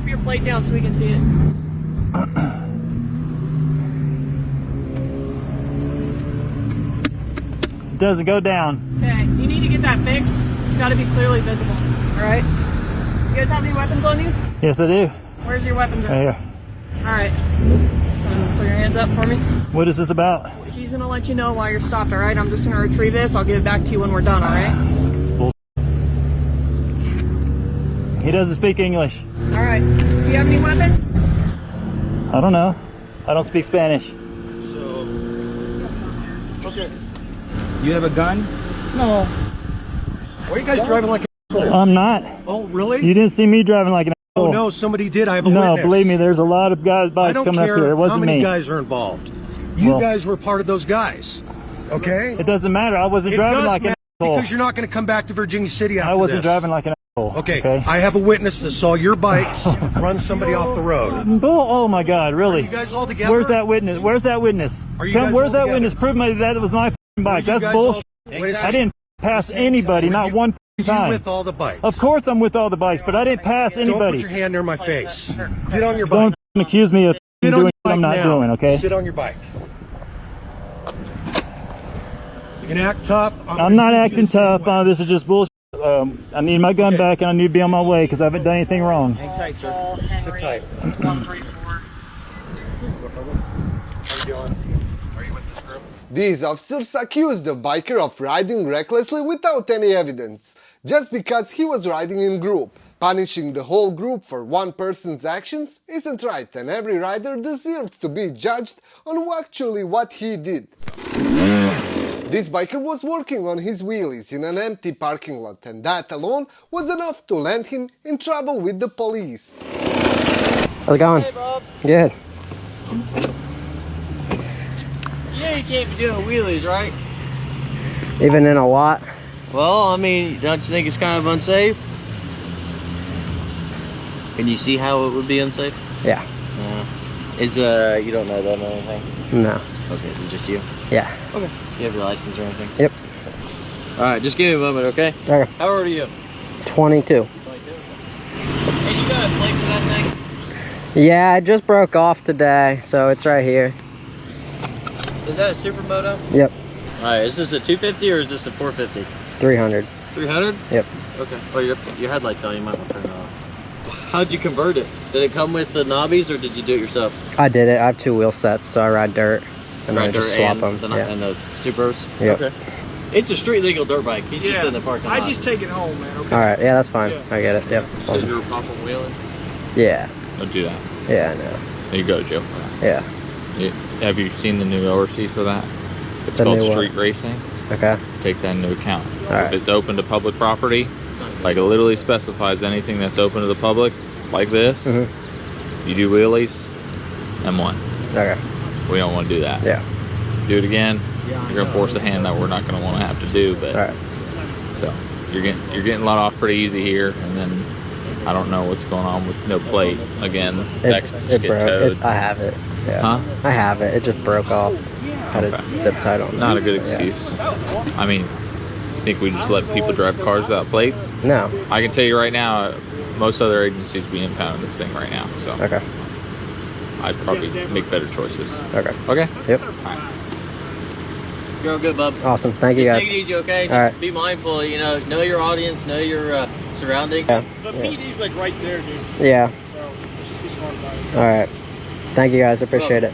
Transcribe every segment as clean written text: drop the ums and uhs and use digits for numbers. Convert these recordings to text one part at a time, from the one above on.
your plate down so we can see it. Doesn't go down. Okay, you need to get that fixed. It's got to be clearly visible. All right. You guys have any weapons on you? Yes, I do. Where's your weapons at? Right here. All right. Put your hands up for me. What is this about? He's gonna let you know why you're stopped. All right. I'm just gonna retrieve this. I'll give it back to you when we're done. All right. He doesn't speak English. All right. Do you have any weapons? I don't know. I don't speak Spanish. So, okay. You have a gun? No. Why are you guys driving like an asshole? I'm not. Oh, really? You didn't see me driving like an Oh, asshole. no, somebody did. I have a No, witness. believe me, there's a lot of guys, bikes coming up here. It wasn't how many me. guys are involved. You Well, guys were part of those guys, okay? It doesn't matter. I wasn't driving like an asshole. Because you're not going to come back to Virginia City after I wasn't this. driving like an asshole. Okay, I have a witness that saw your bikes run somebody off the road. Oh my God, really? Are you guys all together? Where's that witness? Where's that witness? Are you guys Where's all that together? witness? Prove me that it was my f***ing bike. Are you That's guys bullshit. all- wait a I second. didn't pass anybody, not one time. You with all the bikes? Of course I'm with all the bikes, but I didn't pass Don't put anybody. your hand near my face. Get on your Don't bike. accuse me of Sit on doing your what bike I'm not now. doing, okay? Sit on your bike. You can act tough. I'm not acting tough. This is just bullshit. I need my gun back, and I need to be on my way because I haven't done anything wrong. Hang tight, sir. Sit tight. 134. How you doing? Are you with this group? These officers accused the biker of riding recklessly without any evidence, just because he was riding in group. Punishing the whole group for one person's actions isn't right, and every rider deserves to be judged on what he did. This biker was working on his wheelies in an empty parking lot, and that alone was enough to land him in trouble with the police. How's it going? Hey, Bob. Good. Yeah, you can't be doing wheelies, right? Even in a lot? Well, I mean, don't you think it's kind of unsafe? Can you see how it would be unsafe? Yeah. You don't know that or anything? No. Okay, is it just you? Yeah. Okay. You have your license or anything? Yep. Alright, just give me a moment, okay? Okay. How old are you? 22. 22. Hey, you got a plate for that thing? Yeah, I just broke off today, so it's right here. Is that a supermoto? Yep. Alright, is this a 250 or is this a 450? 300. 300? Yep. Okay. Oh, your headlights on, you might want to turn it off. How'd you convert it? Did it come with the knobbies or did you do it yourself? I did it. I have 2 wheel sets, so I ride dirt. And then I just swap them. And the Supers? Yep. Okay. It's a street legal dirt bike. He's just in the parking lot. I just take it home, man. Okay. Alright, yeah, that's fine. Yeah. I get it. Yep. So you're popping wheeling? Yeah. Don't do that. Yeah, I know. You go to jail for that. Yeah. Have you seen the new overseas for that? It's The called new what? street racing. Okay. Take that into account. Alright. If it's open to public property, like it literally specifies anything that's open to the public, like this, you do wheelies, M1. Okay. We don't want to do that. Yeah. Do it again, you're gonna force a hand that we're not gonna want to have to do. But Alright. so you're getting let off pretty easy here, and then I don't know what's going on with no plate again. That could just It get broke. towed. I have it. Yeah. Huh? I have it. It just broke off. Had a Okay. zip tied on. Not a good Yeah. excuse. I mean, you think we just let people drive cars without plates? No. I can tell you right now, most other agencies be impounding this thing right now. So Okay. I'd probably make better choices. Okay. Okay? Yep. All right. You're all good, bub. Awesome. Thank you, Just guys. take it easy, okay? Just Alright. be mindful, know your audience, know your surroundings. Yeah. The PD's like right there, dude. Yeah. So let's just be smart about it. All right. Thank you, guys. Appreciate it.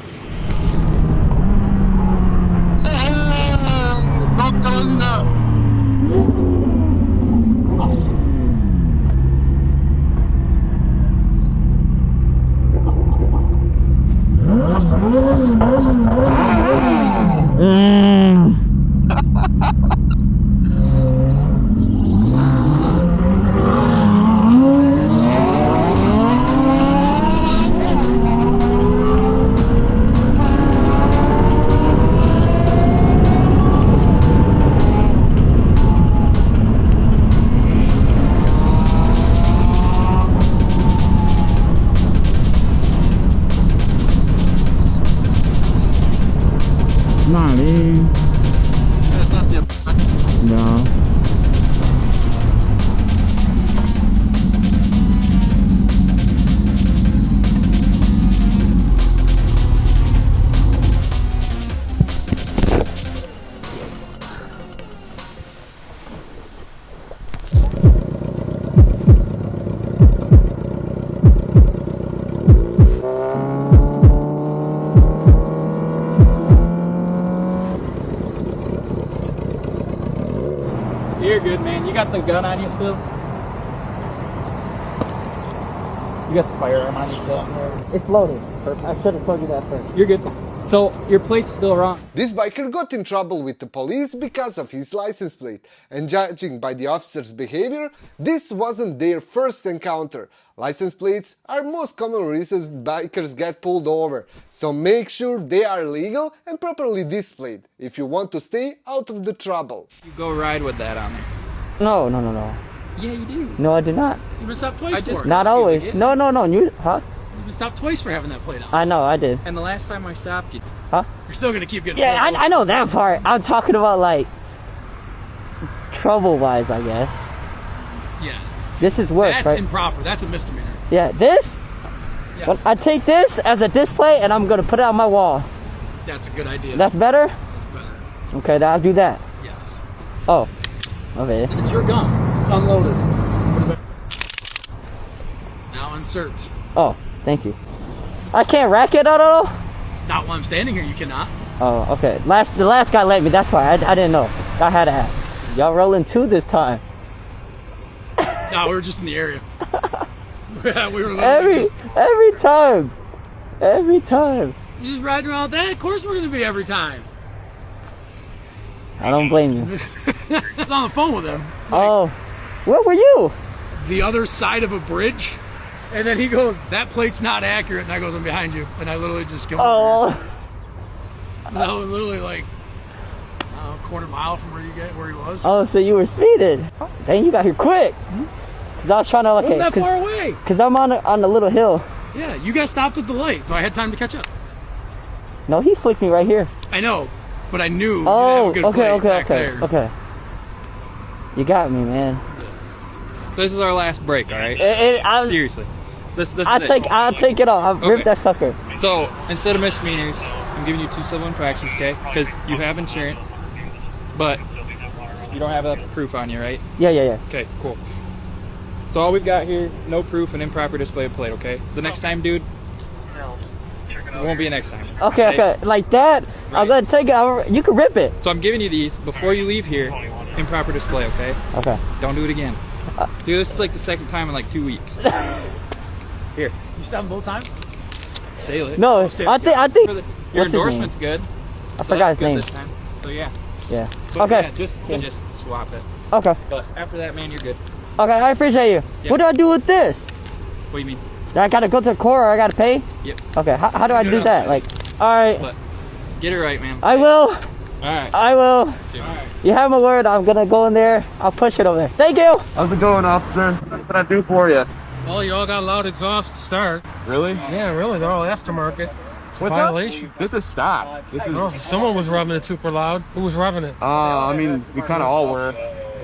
got the gun on you still? You got the firearm on you still? It's loaded. Perfect. I should have told you that first. You're good. So, your plate's still wrong. This biker got in trouble with the police because of his license plate, and judging by the officer's behavior, this wasn't their first encounter. License plates are most common reasons bikers get pulled over, so make sure they are legal and properly displayed if you want to stay out of the trouble. You go ride with that on there. No. Yeah, you do. No, I did not. You've been stopped twice for it. Not always. No. You, huh? You've been stopped twice for having that plate on. I know, I did. And the last time I stopped you. Huh? You're still gonna keep getting Yeah, pulled over. I know that part. I'm talking about, like, trouble-wise, I guess. Yeah. This is worse, That's right? improper. That's a misdemeanor. Yeah, this? Yes. Well, I take this as a display and I'm gonna put it on my wall. That's a good idea. That's better? That's better. Okay, then I'll do that. Yes. Oh, okay. It's your gun. It's unloaded. Now insert. Oh, thank you. I can't rack it at all? Not while I'm standing here, you cannot. Oh, okay. The last guy let me, that's why. I didn't know. I had to ask. Y'all rolling two this time. No, we were just in the area. Yeah, we were literally Every time. Every time. You just riding around with that? Of course we're gonna be every time. I don't blame you. I was on the phone with him. Oh, where were you? The other side of a bridge. And then he goes, that plate's not accurate. And I goes, I'm behind you. And I literally just come over Oh, here. And I was literally like, I don't know, a quarter mile from where he was. oh, so you were speeding. Dang, you got here quick. Cause I was trying to look Wasn't at. that far away. Cause I'm on a little hill. Yeah, you got stopped at the light, so I had time to catch up. No, he flicked me right here. I know, but I knew you'd Oh, have a good okay, plate back there. okay. You got me, man. This is our last break, all right? Seriously. This I'll take it off. I'll rip that sucker. So, instead of misdemeanors, I'm giving you 2 civil infractions, okay? Because you have insurance, but you don't have enough proof on you, right? Yeah. Okay, cool. So all we've got here, no proof and improper display of plate, okay? The next time, dude, it won't be a next time. Okay. Like that, Right. I'm gonna take it. You can rip it. So I'm giving you these before you leave here, improper display, okay? Okay. Don't do it again. Dude, this is like the second time in like 2 weeks. Here. You stopped him both times? Stay lit. No, I think. Your what's his endorsement's good. I forgot his good name. this time. So yeah. Yeah. But Okay. yeah, just swap it. Okay. But after that, man, you're good. Okay. I appreciate you. Yeah. What do I do with this? What do you mean? Do I gotta go to the court or I gotta pay? Yep. Okay. How do I do that? Like, all right. But get it right, man. I will. All right. I will. All right. You have my word. I'm gonna go in there. I'll push it over there. Thank you. How's it going, officer? What can I do for you? Well, you all got loud exhaust to start. Really? Yeah, really, they're all aftermarket. It's a What's violation. This is stock. This is. Oh, someone was revving it super loud. Who was revving it? I mean, we kind of all were.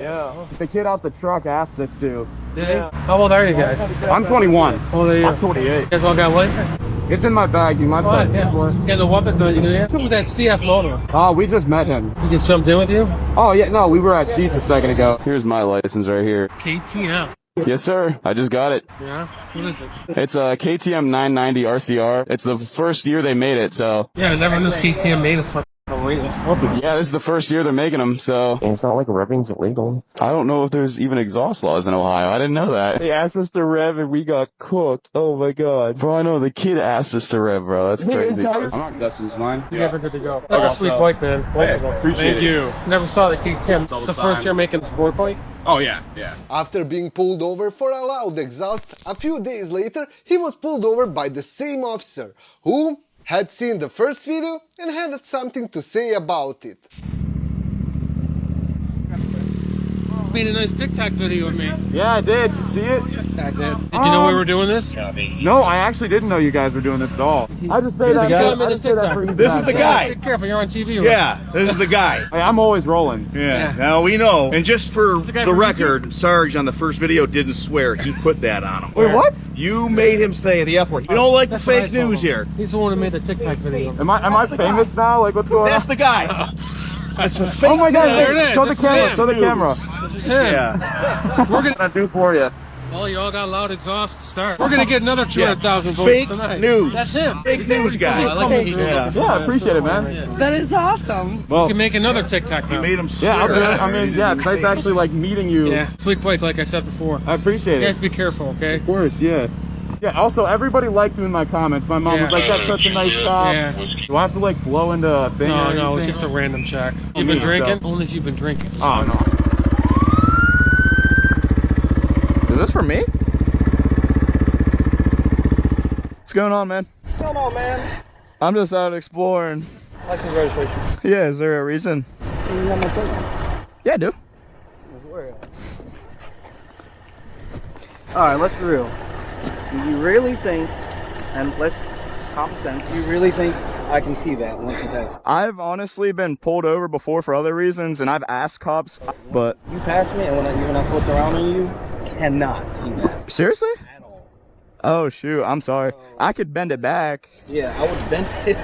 Yeah. The kid out the truck asked us to. Did he? How old are you guys? I'm 21. How old are you? I'm 28. You guys all got license? It's in my bag. You might What? Yeah. Got no weapons on you, do you? What's up with that CF loader? Oh, we just met him. He just jumped in with you? Oh, yeah. No, we were at Sheets a second ago. Here's my license right here. KTM. Yes, sir. I just got it. Yeah? What is it? It's a KTM 990 RCR. It's the first year they made it, so. Yeah, I never knew KTM made a fucking Yeah, this is the first year they're making them, so. And it's not like revving's illegal. I don't know if there's even exhaust laws in Ohio. I didn't know that. They asked us to rev and we got cooked. Oh my god. Bro, I know the kid asked us to rev, bro. That's crazy. I'm not Dustin's mine. You guys are good to go. That's a sweet bike, man. Both of them. Appreciate it. you. Never saw the KTM. It's the first year making a sport bike. Oh yeah. After being pulled over for a loud exhaust, a few days later he was pulled over by the same officer, who had seen the first video and had something to say about it. Made a nice TikTok video with me. Yeah, I did. You see it? I did. Did you know we were doing this? No, I actually didn't know you guys were doing this at all. I just say that. This is the guy. Be careful, you're on TV. Yeah, this is the guy. Hey, I'm always rolling. Yeah, now we know. And just for the guy the from record, Sarge on the first video didn't swear. He put that on him. Wait, what? You made him say the F word. We don't like the That's what I fake told news him. here. He's the one who made the TikTok video. Am I famous now? Like, what's going That's on? the guy. That's a fake Oh my god, there it is. show the This is camera, him. show the camera. This is him. Yeah. We're gonna What can I do for you? Oh, you all got loud exhaust to start. We're gonna get another 200,000 votes Fake tonight. news. That's him. Fake news guy. I like that he's Yeah. Yeah, I appreciate it, man. That is awesome. You can make another TikTok now. Made him Yeah, I'll do it. swear. I mean, yeah, it's nice actually like meeting you. Yeah, sweet point, like I said before. I appreciate You it. guys be careful, okay? Of course, yeah. Yeah, also, everybody liked him in my comments. My mom was like, that's such a nice cop. Yeah. Do I have to, like, blow into a thing or No, it's anything? just a random check. You've me been drinking? myself. Only if you've been drinking. Oh, no. Is this for me? What's going on, man? What's going on, man? I'm just out exploring. License registration. Yeah, is there a reason? You got my plate? Yeah, I do. Where? Alright, let's be real. Do you really think, and it's common sense, do you really think I can see that once he does? I've honestly been pulled over before for other reasons, and I've asked cops, but... You passed me, and when I flipped around on you, cannot see that. Seriously? Oh, shoot, I'm sorry. I could bend it back. Yeah, I would bend it.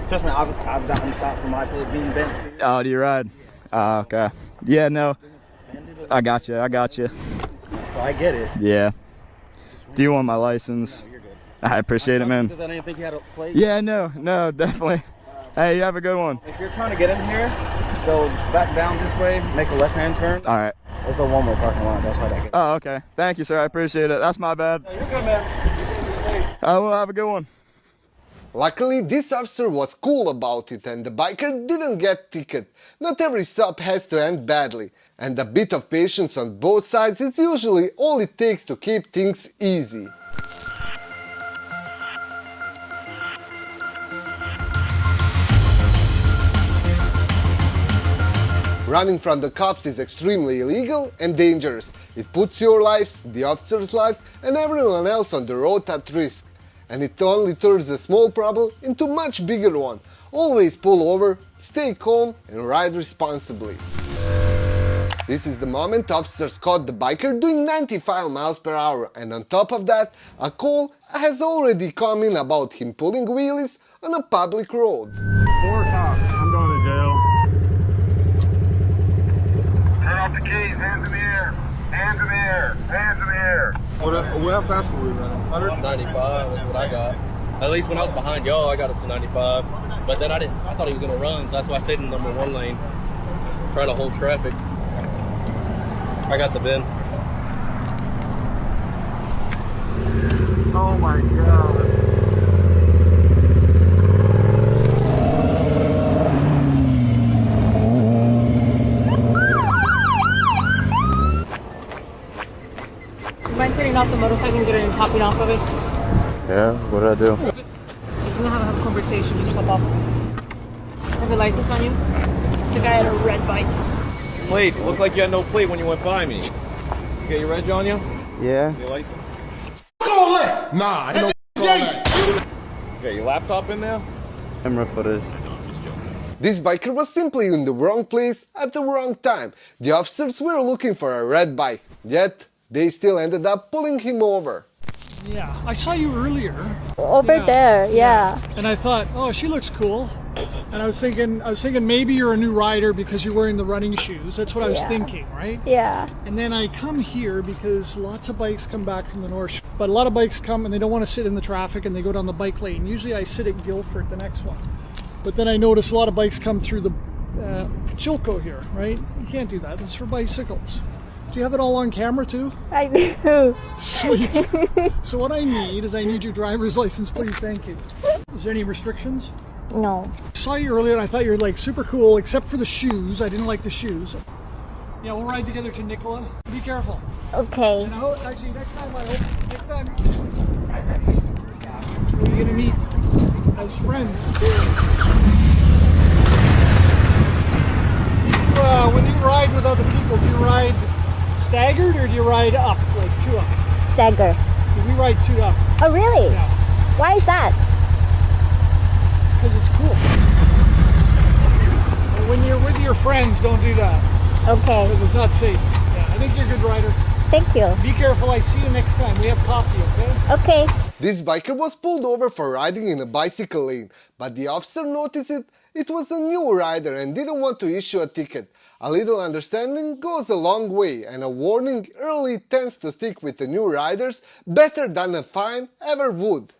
Trust me, I've gotten stopped for my plate being bent too. Oh, do you ride? Okay. Yeah, no. I got you. So I get it. Yeah. Do you want my license? I appreciate it, man. Because I didn't think you had a plate. Yeah, no, definitely. Hey, you have a good one. If you're trying to get in here, go back down this way, make a left-hand turn. All right. It's a one-way parking lot. That's why I get it. Oh, okay. Thank you, sir. I appreciate it. That's my bad. You're good, man. I will have a good one. Luckily, this officer was cool about it and the biker didn't get ticket. Not every stop has to end badly, and a bit of patience on both sides is usually all it takes to keep things easy. Running from the cops is extremely illegal and dangerous. It puts your lives, the officers' lives, and everyone else on the road at risk. And it only turns a small problem into a much bigger one. Always pull over, stay calm, and ride responsibly. This is the moment officers caught the biker doing 95 miles per hour, and on top of that, a call has already come in about him pulling wheelies on a public road. 4 o'clock. I'm going to jail. Turn off the keys, hands in the air. Hands in the air. Hands in the air. How fast were we running? 95 is what I got. At least when I was behind y'all, I got up to 95. But then I thought he was gonna run, so that's why I stayed in the number 1 lane. Trying to hold traffic. I got the bin. Oh my god. You mind turning off the motorcycle and getting hopping off of it? Yeah, what did I do? Just know how to have a conversation, just hop off. Have a license on you? The guy had a red bike. Plate. Looked like you had no plate when you went by me. You got your reg on you? Yeah. Your license? Nah, ain't no You got your laptop in there? Camera footage. This biker was simply in the wrong place at the wrong time. The officers were looking for a red bike, yet they still ended up pulling him over. Yeah, I saw you earlier. Over there, yeah. And I thought, oh, she looks cool. And I was thinking maybe you're a new rider because you're wearing the running shoes. That's what I was thinking, right? Yeah. And then I come here because lots of bikes come back from the north. But a lot of bikes come and they don't want to sit in the traffic and they go down the bike lane. Usually I sit at Guilford, the next one. But then I notice a lot of bikes come through the Chilco here, right? You can't do that. It's for bicycles. Do you have it all on camera too? I do. Sweet. So what I need is your driver's license, please. Thank you. Is there any restrictions? No. I saw you earlier and I thought you were like super cool, except for the shoes. I didn't like the shoes. Yeah, we'll ride together to Nicola. Be careful. Okay. And actually, next time we're gonna meet as friends. When you ride with other people, do you ride staggered or do you ride up, like 2 up? Stagger. So we ride 2 up. Oh, really? Yeah. Why is that? Because it's cool. And when you're with your friends, don't do that. Okay. Because it's not safe. Yeah, I think you're a good rider. Thank you. Be careful. I see you next time. We have coffee, okay? Okay. This biker was pulled over for riding in a bicycle lane, but the officer noticed it was a new rider and didn't want to issue a ticket. A little understanding goes a long way, and a warning early tends to stick with the new riders better than a fine ever would.